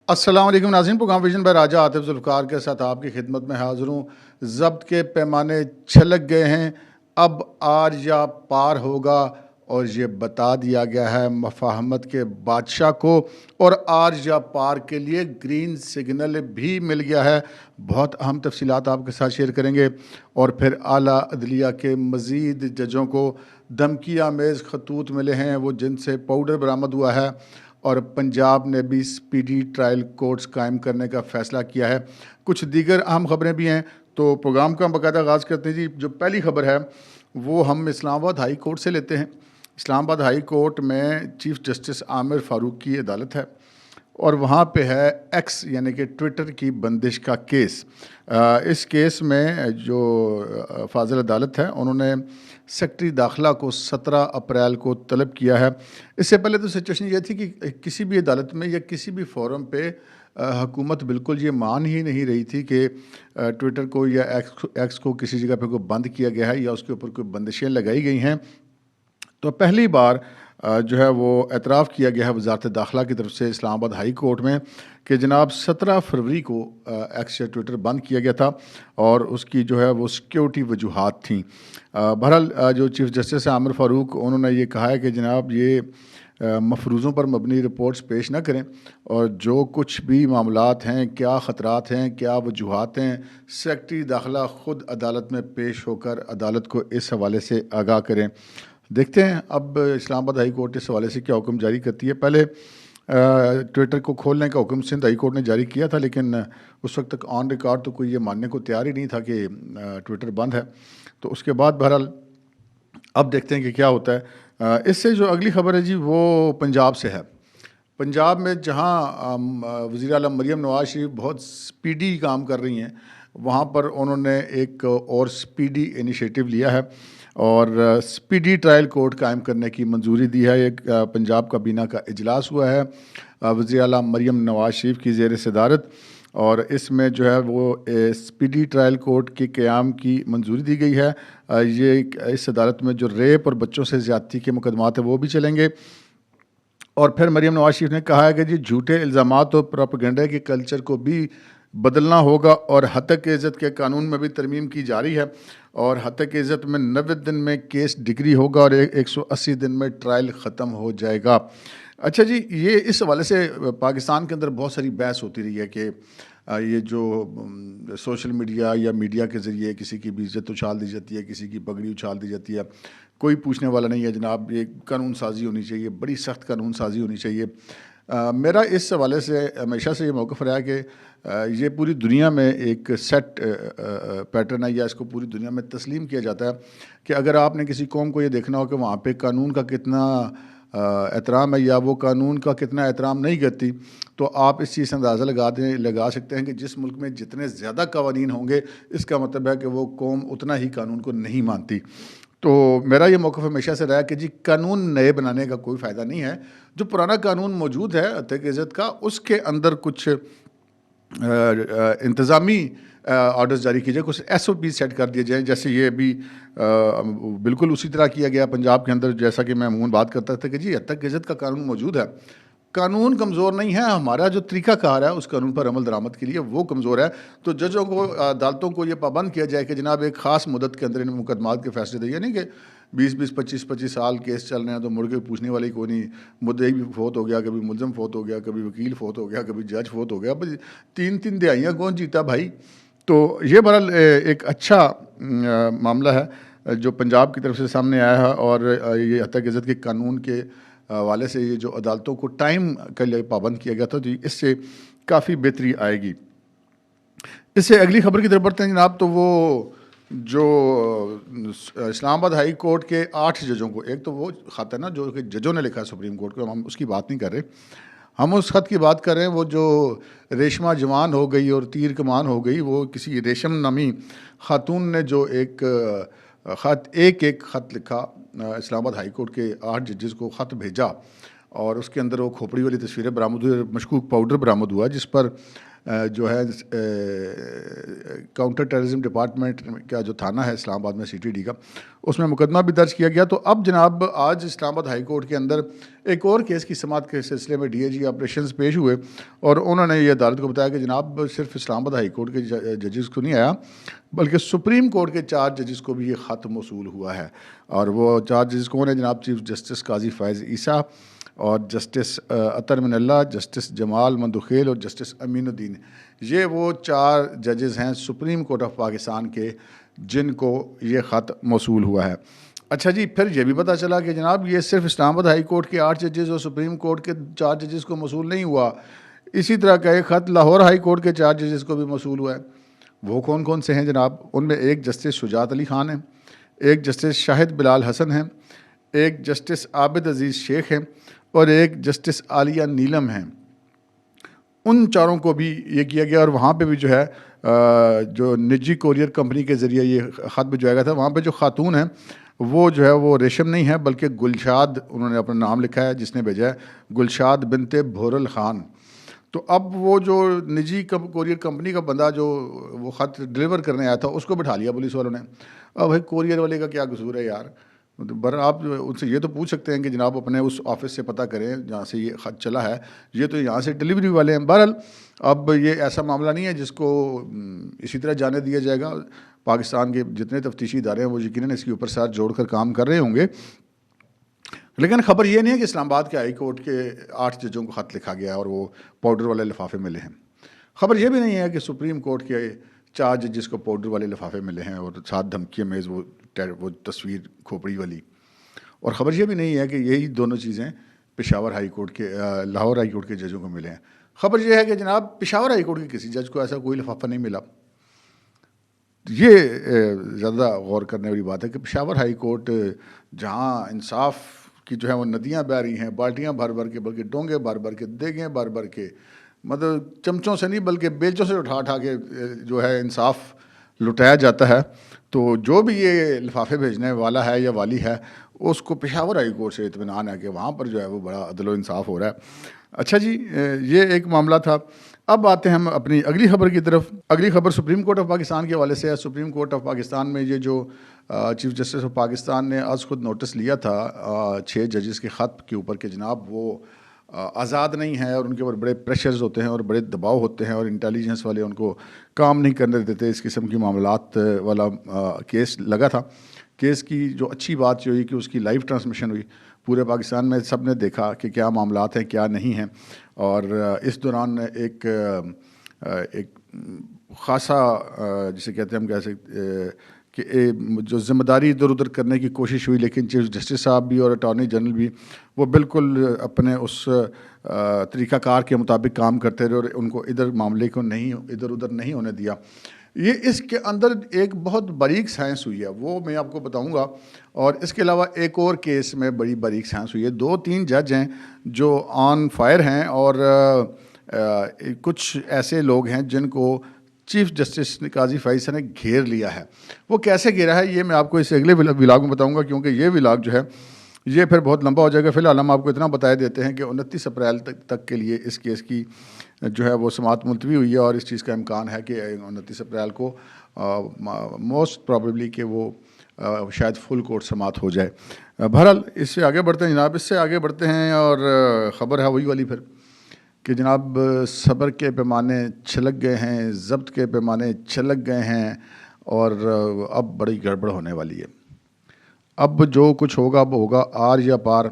अस्सलाम वालेकुम नाज़रीन, प्रोग्राम विजन बाय राजा आतिफ जुल्फ़िकार के साथ आपकी खिदमत में हाज़िर हूँ। ज़ब्त के पैमाने छलक गए हैं, अब आर या पार होगा और ये बता दिया गया है मफ़ाहमत के बादशाह को, और आर या पार के लिए ग्रीन सिग्नल भी मिल गया है। बहुत अहम तफ़सीलात आपके साथ शेयर करेंगे। और फिर आला अदलिया के मज़ीद जजों को धमकी आमेज़ खतूत मिले हैं, वो जिनसे पाउडर बरामद हुआ है। और पंजाब ने भी स्पीडी ट्रायल कोर्ट्स कायम करने का फ़ैसला किया है। कुछ दीगर अहम ख़बरें भी हैं, तो प्रोग्राम का हम बाकायदा आगाज़ करते हैं जी। जो पहली ख़बर है वो हम इस्लामाबाद हाई कोर्ट से लेते हैं। इस्लामाबाद हाई कोर्ट में चीफ़ जस्टिस आमिर फ़ारूक की अदालत है, और वहाँ पे है एक्स यानी कि ट्विटर की बंदिश का केस। इस केस में जो फाजिल अदालत है, उन्होंने सेक्रेटरी दाखिला को 17 अप्रैल को तलब किया है। इससे पहले तो सिचुएशन ये थी कि किसी भी अदालत में या किसी भी फोरम पे हुकूमत बिल्कुल ये मान ही नहीं रही थी कि ट्विटर को या एक्स को किसी जगह पे कोई बंद किया गया है या उसके ऊपर कोई बंदिशें लगाई गई हैं। तो पहली बार जो है वो एतराफ़ किया गया है वज़ारत दाखिला की तरफ से इस्लामाबाद हाई कोर्ट में कि जनाब 17 फरवरी को एक्स या ट्विटर बंद किया गया था, और उसकी जो है वो सिक्योरिटी वजूहात थी। बहरहाल जो चीफ़ जस्टिस आमिर फ़ारूक, उन्होंने ये कहा है कि जनाब ये मफरूज़ों पर मबनी रिपोर्ट्स पेश ना करें, और जो कुछ भी मामलात हैं, क्या ख़तरात हैं, क्या वजूहात हैं, सेक्रेटरी दाखिला ख़ुद अदालत में पेश होकर अदालत को इस हवाले से आगाह करें। देखते हैं अब इस्लामाबाद हाई कोर्ट इस हवाले से क्या हुक्म जारी करती है। पहले ट्विटर को खोलने का हुक्म सिंध हाई कोर्ट ने जारी किया था, लेकिन उस वक्त तक ऑन रिकॉर्ड तो कोई ये मानने को तैयार ही नहीं था कि ट्विटर बंद है। तो उसके बाद बहरहाल अब देखते हैं कि क्या होता है। इससे जो अगली खबर है जी, वो पंजाब से है। पंजाब में जहाँ वज़ीर आला मरियम नवाज़ शरीफ बहुत स्पीडी काम कर रही हैं, वहाँ पर उन्होंने एक और स्पीडी इनिशिएटिव लिया है और स्पीडी ट्रायल कोर्ट कायम करने की मंजूरी दी है। एक पंजाब काबीना का इजलास हुआ है वज़ीर आला मरियम नवाज़ शरीफ की ज़ेर सदारत, और इसमें जो है वो स्पीडी ट्रायल कोर्ट के क़याम की मंजूरी दी गई है। ये इस अदालत में जो रेप और बच्चों से ज़्यादती के मुकदमात हैं वो भी चलेंगे। और फिर मरियम नवाज़ शरीफ ने कहा है कि जी झूठे इल्ज़ामात और प्रोपेगेंडा के कल्चर को भी बदलना होगा, और हतक इज़्ज़त के कानून में भी तरमीम की जा रही है, और हतक इज़्ज़त में 90 दिन में केस डिग्री होगा और 180 दिन में ट्रायल ख़त्म हो जाएगा। अच्छा जी, ये इस हवाले से पाकिस्तान के अंदर बहुत सारी बहस होती रही है कि ये जो सोशल मीडिया या मीडिया के ज़रिए किसी की भी इज़्ज़त उछाल दी जाती है, किसी की पगड़ी उछाल दी जाती है, कोई पूछने वाला नहीं है जनाब। ये कानून साज़ी होनी चाहिए, बड़ी सख्त कानून साज़ी होनी चाहिए। मेरा इस हवाले से हमेशा से ये मौक़िफ़ रहा है कि ये पूरी दुनिया में एक सेट पैटर्न है, या इसको पूरी दुनिया में तस्लीम किया जाता है कि अगर आपने किसी कौम को ये देखना हो कि वहाँ पे कानून का कितना एहतराम है या वो कानून का कितना एहतराम नहीं करती, तो आप इस चीज़ से अंदाज़ा लगा सकते हैं कि जिस मुल्क में जितने ज़्यादा कवानीन होंगे, इसका मतलब है कि वो कौम उतना ही कानून को नहीं मानती। तो मेरा ये मौक़िफ़ हमेशा से रहा है कि जी कानून नए बनाने का कोई फ़ायदा नहीं है। जो पुराना कानून मौजूद है हत्या की इज़्ज़त का, उसके अंदर कुछ इंतज़ामी ऑर्डर्स जारी किए जाए, कुछ एसओपी सेट कर दिए जाएँ। जैसे ये अभी बिल्कुल उसी तरह किया गया पंजाब के अंदर, जैसा कि मैं अमूमन बात करता था कि जी हत्या की इज़्ज़त का कानून मौजूद है। कानून कमज़ोर नहीं है, हमारा जो तरीक़ाकार है उस कानून पर अमल दरामद के लिए वो कमज़ोर है। तो जजों को, अदालतों को ये पाबंद किया जाए कि जनाब एक ख़ास मुद्दत के अंदर इन मुकदमात के फ़ैसले दें, यानी कि 20-20, 25-25 साल केस चल रहे हैं तो मुड़ के पूछने वाली कोई नहीं। मुद्दई भी फ़ौत हो गया, कभी मुलज़म फ़ौत हो गया, कभी वकील फ़ौत हो गया, कभी जज फ़ौत हो गया। भाई 3-3 दिहाइयाँ कौन जीता भाई? तो ये बहरहाल एक अच्छा मामला है जो पंजाब की तरफ से सामने आया है, और ये हत्या की इज़्ज़त के कानून के हवाले से ये जो अदालतों को टाइम के लिए पाबंद किया गया था, तो इससे काफ़ी बेहतरी आएगी। इससे अगली खबर की तरफ बढ़ते हैं जनाब। तो वो जो इस्लामाबाद हाई कोर्ट के 8 जजों को, एक तो वो ख़त है ना जो कि जजों ने लिखा है सुप्रीम कोर्ट को, हम उसकी बात नहीं कर रहे, हम उस ख़त की बात कर रहे हैं वो जो रेशमा जवान हो गई और तीर कमान हो गई, वो किसी रेशम नामी खातून ने जो एक एक ख़त लिखा, इस्लामाबाद हाई कोर्ट के 8 जजेस को ख़त भेजा, और उसके अंदर वो खोपड़ी वाली तस्वीरें बरामद हुई, मशकूक पाउडर बरामद हुआ, जिस पर जो है काउंटर टेररिज्म डिपार्टमेंट का जो थाना है इस्लामाबाद में CTD का, उसमें मुकदमा भी दर्ज किया गया। तो अब जनाब आज इस्लामाबाद हाई कोर्ट के अंदर एक और केस की समाअत के सिलसिले में DIG ऑपरेशंस पेश हुए और उन्होंने ये अदालत को बताया कि जनाब सिर्फ इस्लामाबाद हाई कोर्ट के जजेस को नहीं आया, बल्कि सुप्रीम कोर्ट के 4 जजेस को भी ये ख़त मौसूल हुआ है। और वो 4 जजेस कौन है जनाब? चीफ जस्टिस काजी फ़ैज़ ईसा और जस्टिस अतर मिनल्ला, जस्टिस जमाल मंदुखेल और जस्टिस अमीनुद्दीन। ये वो 4 जजेस हैं सुप्रीम कोर्ट ऑफ पाकिस्तान के जिनको ये ख़त मौसूल हुआ है। अच्छा जी, फिर ये भी पता चला कि जनाब ये सिर्फ इस्लामाबाद हाई कोर्ट के 8 जजेस और सुप्रीम कोर्ट के 4 जजेस को मौसूल नहीं हुआ, इसी तरह का एक ख़त लाहौर हाई कोर्ट के 4 जजेस को भी मौसूल हुआ है। वो कौन कौन से हैं जनाब? उनमें एक जस्टिस शुजात अली ख़ान है, एक जस्टिस शाहिद बिलाल हसन है, एक जस्टिस आबिद अजीज़ शेख हैं और एक जस्टिस आलिया नीलम हैं। उन चारों को भी ये किया गया और वहाँ पे भी जो है जो निजी कोरियर कंपनी के ज़रिए ये ख़त भिजवाया गया था, वहाँ पे जो खातून है वो जो है वो रेशम नहीं है बल्कि गुलशाद उन्होंने अपना नाम लिखा है, जिसने भेजा है गुलशाद बिनते भोरल ख़ान। तो अब वो जो निजी कोरियर कंपनी का बंदा जो वो ख़त डिलीवर करने आया था उसको बिठा लिया पुलिस वालों ने। अब भाई कोरियर वाले का क्या कसूर है यार? बर आप उनसे ये तो पूछ सकते हैं कि जनाब अपने उस ऑफिस से पता करें जहाँ से ये ख़त चला है, ये तो यहाँ से डिलीवरी वाले हैं। बहरहाल अब ये ऐसा मामला नहीं है जिसको इसी तरह जाने दिया जाएगा। पाकिस्तान के जितने तफ्तीशी इदारे हैं वो यकीनन इसके ऊपर साथ जोड़कर काम कर रहे होंगे। लेकिन ख़बर ये नहीं है कि इस्लामाबाद के हाई कोर्ट के 8 जजों को ख़त लिखा गया और वो पाउडर वाले लिफाफे मिले हैं। ख़बर ये भी नहीं है कि सुप्रीम कोर्ट के 4 जजेस को पाउडर वाले लिफाफे मिले हैं और साथ धमकी में वो तस्वीर खोपड़ी वाली। और ख़बर ये भी नहीं है कि यही दोनों चीज़ें पेशावर हाई कोर्ट के लाहौर हाई कोर्ट के जजों को मिले हैं। ख़बर यह है कि जनाब पेशावर हाई कोर्ट के किसी जज को ऐसा कोई लिफाफा नहीं मिला। ये ज़्यादा गौर करने वाली बात है कि पेशावर हाई कोर्ट जहाँ इंसाफ की जो है वो नदियाँ बह रही हैं, बाल्टियाँ भर भर के, बल्कि डोंगे भर भर के, देगें भर भर के, मतलब चमचों से नहीं बल्कि बेलचों से उठा उठा के जो है इंसाफ लुटाया जाता है। तो जो भी ये लिफाफे भेजने वाला है या वाली है उसको पेशावर हाई कोर्ट से इत्मीनान है कि वहाँ पर जो है वो बड़ा अदल व इंसाफ हो रहा है। अच्छा जी, ये एक मामला था। अब आते हैं हम अपनी अगली खबर की तरफ। अगली खबर सुप्रीम कोर्ट ऑफ पाकिस्तान के हवाले से है। सुप्रीम कोर्ट ऑफ पाकिस्तान में ये जो चीफ जस्टिस ऑफ पाकिस्तान ने आज खुद नोटिस लिया था 6 जजेस के ख़त के ऊपर कि जनाब वो आज़ाद नहीं है और उनके ऊपर बड़े प्रेशर्स होते हैं और बड़े दबाव होते हैं और इंटेलिजेंस वाले उनको काम नहीं करने देते, इस किस्म की मामलात वाला केस लगा था। केस की जो अच्छी बात ये हुई कि उसकी लाइव ट्रांसमिशन हुई, पूरे पाकिस्तान में सब ने देखा कि क्या मामलात हैं क्या नहीं हैं। और इस दौरान एक ख़ासा जिसे कहते हैं हम कह सकते कि जो ज़िम्मेदारी इधर उधर करने की कोशिश हुई, लेकिन चीफ जस्टिस साहब भी और अटॉर्नी जनरल भी वो बिल्कुल अपने उस तरीक़ाकार के मुताबिक काम करते रहे और उनको इधर मामले को नहीं इधर उधर नहीं होने दिया। ये इसके अंदर एक बहुत बारीक साइंस हुई है, वो मैं आपको बताऊंगा। और इसके अलावा एक और केस में बड़ी बारीक साइंस हुई है। 2-3 जज हैं जो ऑन फायर हैं और कुछ ऐसे लोग हैं जिनको चीफ जस्टिस काजी फ़ैज़ ने घेर लिया है। वो कैसे घेरा है ये मैं आपको इस अगले व्लॉग में बताऊंगा, क्योंकि ये व्लॉग जो है ये फिर बहुत लंबा हो जाएगा। फ़िलहाल हम आपको इतना बता देते हैं कि 29 अप्रैल तक के लिए इस केस की जो है वो समाअत मुलतवी हुई है और इस चीज़ का इम्कान है कि 29 अप्रैल को मोस्ट प्रॉबेबली कि वो शायद फुल कोर्ट समाअत हो जाए। बहरहाल इससे आगे बढ़ते हैं जनाब, इससे आगे बढ़ते हैं और ख़बर है वही वाली फिर कि जनाब सब्र के पैमाने छलक गए हैं, ज़ब्त के पैमाने छलक गए हैं और अब बड़ी गड़बड़ होने वाली है। अब जो कुछ होगा वो होगा आर या पार,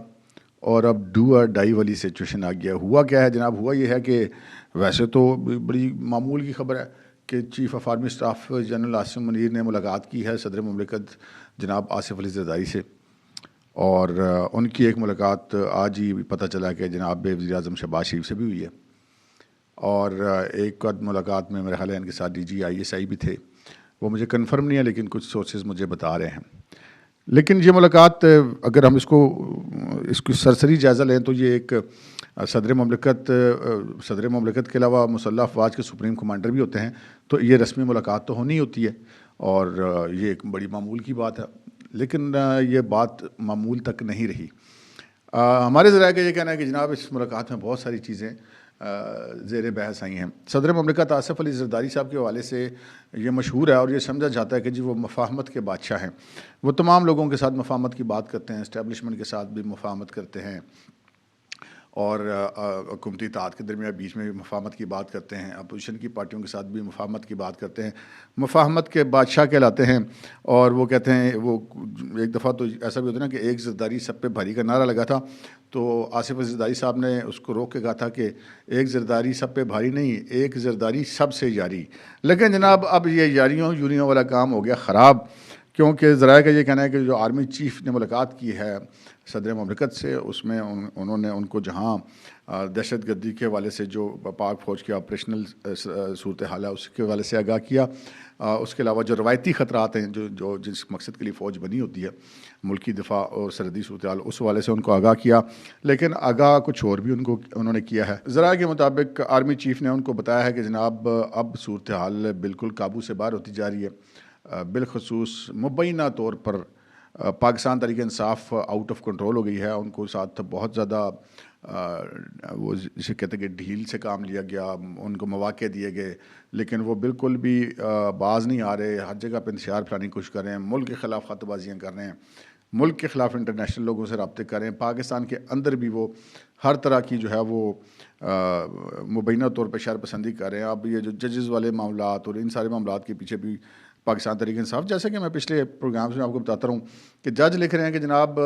और अब डू और डाई वाली सिचुएशन आ गया। हुआ क्या है जनाब? हुआ ये है कि वैसे तो बड़ी मामूल की खबर है कि chief of army staff general Asim Munir ने मुलाकात की है सदर मुमलिकत जनाब आसिफ अली ज़रदारी से, और उनकी एक मुलाकात आज ही पता चला कि जनाब वज़ीर-ए-आज़म शहबाज शरीफ से भी हुई है। और एक आध मुलाकात में मेरे ख्याल है इनके साथ DG ISI भी थे, वो मुझे कंफर्म नहीं है लेकिन कुछ सोर्सेज मुझे बता रहे हैं। लेकिन ये मुलाकात अगर हम इसको सरसरी जायज़ा लें तो ये एक सदर ममलिकत के अलावा मुसल्लह अफवाज के सुप्रीम कमांडर भी होते हैं, तो ये रस्मी मुलाकात तो होनी होती है और ये एक बड़ी मामूल की बात है। लेकिन ये बात मामूल तक नहीं रही। हमारे ज़राए का ये कहना है कि जनाब इस मुलाकात में बहुत सारी चीज़ें ज़ेर बहस आई हैं। सदर ममलिकत आसिफ अली ज़रदारी साहब के हवाले से ये मशहूर है और ये समझा जाता है कि जी वो मफाहमत के बादशाह हैं। वो तमाम लोगों के साथ मफाहमत की बात करते हैं, इस्टेब्लिशमेंट के साथ भी मफाहमत करते हैं और हुकूमती इत्तेहाद के दरमियान बीच में भी मफाहमत की बात करते हैं, अपोजिशन की पार्टियों के साथ भी मफाहमत की बात करते हैं, मफाहमत के बादशाह कहलाते हैं। और वो कहते हैं, वो एक दफ़ा तो ऐसा भी होता है ना कि एक ज़रदारी सब पे भारी का नारा लगा था, तो आसिफ ज़रदारी साहब ने उसको रोक के कहा था कि एक ज़रदारी सब पे भारी नहीं, एक ज़रदारी सबसे यारी। लेकिन जनाब अब ये यारियों यूरियों वाला काम हो गया ख़राब, क्योंकि ज़राए का ये कहना है कि जो आर्मी चीफ़ ने मुलाकात की है सदर ममलिकत से, उसमें उन्होंने उनको जहाँ दहशत गर्दी के हवाले से जो पाक फ़ौज की ऑपरेशनल सूरत हाल है उसके हवाले से आगाह किया। उसके अलावा जो रवायती ख़तरात हैं जो जो जिस मकसद के लिए फ़ौज बनी होती है, मुल्की दिफा और सरहदी सूरत हाल, उस हवाले से उनको आगाह किया। लेकिन आगाह कुछ और भी उन्होंने किया है। ज़राए के मुताबिक आर्मी चीफ़ ने उनको बताया है कि जनाब अब सूरत हाल बिल्कुल काबू से बाहर होती जा रही है। बिलखसूस मुबैना तौर पर Pakistan Tehreek Insaf out of control हो गई है। उनको साथ बहुत ज़्यादा वो जिसे कहते हैं कि ढील से काम लिया गया, उनको मौक़े दिए गए, लेकिन वो बिल्कुल भी बाज नहीं आ रहे। हर जगह पर इंतशार फैलाने की कोशिश कर रहे हैं, मुल्क के ख़िलाफ़ ख़तबाजियाँ कर रहे हैं, मुल्क के ख़िलाफ़ इंटरनेशनल लोगों से रब्ते कर रहे हैं। पाकिस्तान के अंदर भी वो हर तरह की जो है वो मुबैना तौर पर शर पसंदी कर रहे हैं। अब ये जो जजेस वाले मामलात और इन सारे मामलात के पीछे भी पाकिस्तान तहरीक इंसाफ, जैसे कि मैं पिछले प्रोग्राम्स में आपको बताता रहूँ कि जज लिख रहे हैं कि जनाब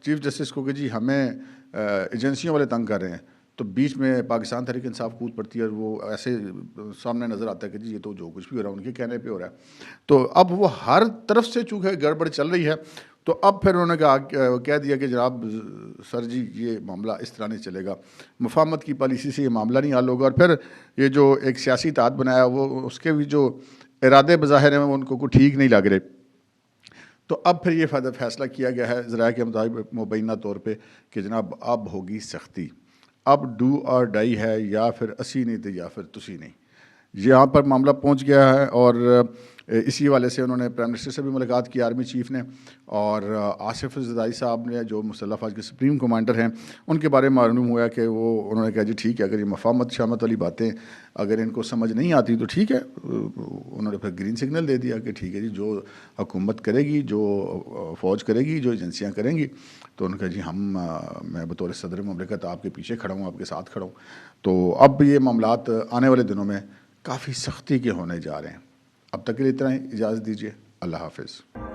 चीफ़ जस्टिस को कि जी हमें एजेंसियों वाले तंग कर रहे हैं, तो बीच में पाकिस्तान तहरीक इंसाफ कूद पड़ती है और वो ऐसे सामने नज़र आता है कि जी ये तो जो कुछ भी हो रहा है उनके कहने पे हो रहा है। तो अब वो हर तरफ से चूँकि गड़बड़ चल रही है, तो अब फिर उन्होंने कह दिया कि जनाब सर जी ये मामला इस तरह नहीं चलेगा, मुफाहमत की पॉलिसी से ये मामला नहीं हल होगा। और फिर ये जो एक सियासी इत्तेहाद बनाया वो उसके भी जो इरादे बज़ाहिर हैं वो उनको को ठीक नहीं लग रहे। तो अब फिर ये फैसला किया गया है ज़राए के मुताबिक मुबैना तौर पे कि जनाब अब होगी सख्ती, अब डू और डाई है, या फिर असी नहीं तो या फिर तुसी नहीं। यहाँ पर मामला पहुँच गया है और इसी वाले से उन्होंने प्राइम मिनिस्टर से भी मुलाकात की आर्मी चीफ़ ने, और आसिफ ज़रदारी साहब ने जो मुसल्लह फ़ौज के सुप्रीम कमांडर हैं उनके बारे में मालूम हुआ कि वो उन्होंने कहा जी ठीक है, अगर ये मफाहमत शामत वाली बातें अगर इनको समझ नहीं आती तो ठीक है। उन्होंने फिर ग्रीन सिग्नल दे दिया कि ठीक है जी, जो हुकूमत करेगी, जो फ़ौज करेगी, जो एजेंसियाँ करेंगी, तो उन्होंने कहा जी मैं बतौर सदर ममलिकत आपके पीछे खड़ा हूँ, आपके साथ खड़ा हूँ। तो अब ये मामलात आने वाले दिनों में काफ़ी सख्ती के होने जा रहे हैं। अब तक के लिए इतना ही, इजाज़त दीजिए। अल्लाह हाफ़िज़।